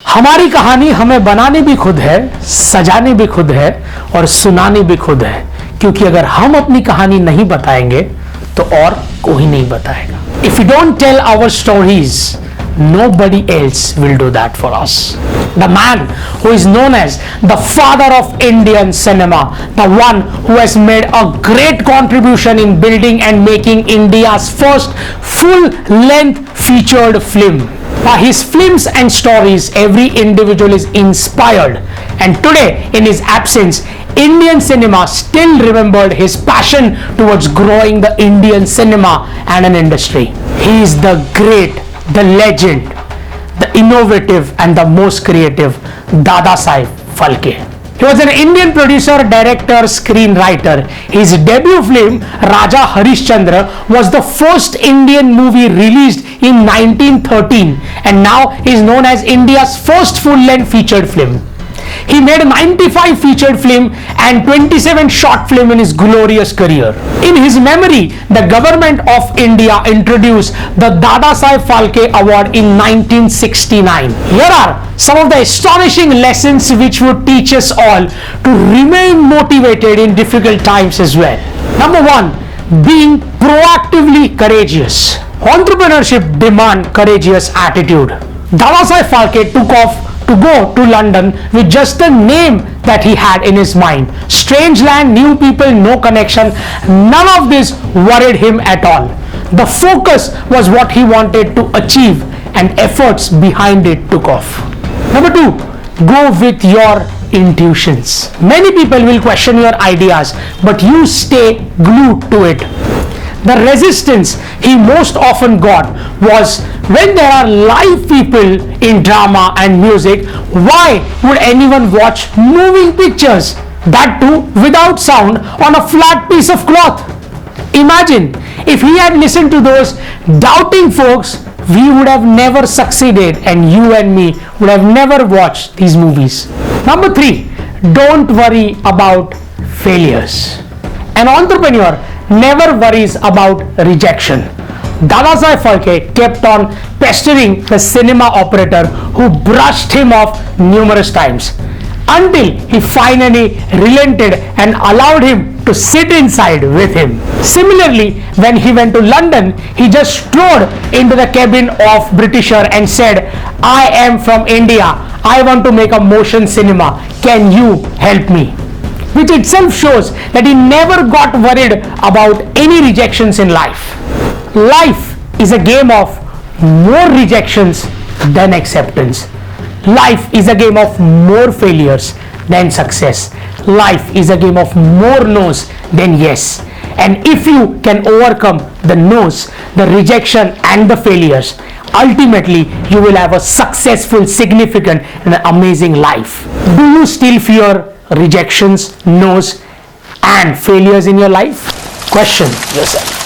हमारी कहानी हमें बनानी भी खुद है, सजानी भी खुद है और सुनानी भी खुद है, क्योंकि अगर हम अपनी कहानी नहीं बताएंगे तो और कोई नहीं बताएगा. If we don't tell our stories, nobody else will do that for us. The man who is known as the father of Indian cinema, the one who has made a great contribution in building and making India's first full-length featured film. By his films and stories, every individual is inspired, and today, in his absence, Indian cinema still remembered his passion towards growing the Indian cinema and an industry. He is the great, the legend, the innovative and the most creative Dadasaheb Phalke. He was an Indian producer, director, screenwriter. His debut film, Raja Harishchandra, was the first Indian movie released in 1913, and now he is known as India's first full-length featured film. He made 95 featured film and 27 short film in his glorious career. In his memory, the government of India introduced the Dadasaheb Phalke Award in 1969. Here are some of the astonishing lessons which would teach us all to remain motivated in difficult times as well. Number one, being proactively courageous. Entrepreneurship demands courageous attitude. Dadasaheb Phalke took off to go to London with just the name that he had in his mind. Strange land, new people, no connection. None of this worried him at all. The focus was what he wanted to achieve, and efforts behind it took off. Number two, go with your intuitions. Many people will question your ideas, but you stay glued to it. The resistance he most often got was when there are live people in drama and music. Why would anyone watch moving pictures, that too without sound, on a flat piece of cloth? Imagine if he had listened to those doubting folks, we would have never succeeded, and you and me would have never watched these movies. Number three, don't worry about failures. An entrepreneur never worries about rejection. Dadasaheb Phalke kept on pestering the cinema operator who brushed him off numerous times until he finally relented and allowed him to sit inside with him. Similarly, when he went to London, he just strode into the cabin of Britisher and said, "I am from India. I want to make a motion cinema. Can you help me?" Which itself shows that he never got worried about any rejections in life. Life is a game of more rejections than acceptance. Life is a game of more failures than success. Life is a game of more no's than yes. And if you can overcome the no's, the rejection and the failures, ultimately you will have a successful, significant and amazing life. Do you still fear rejections, no's and failures in your life? Question yourself.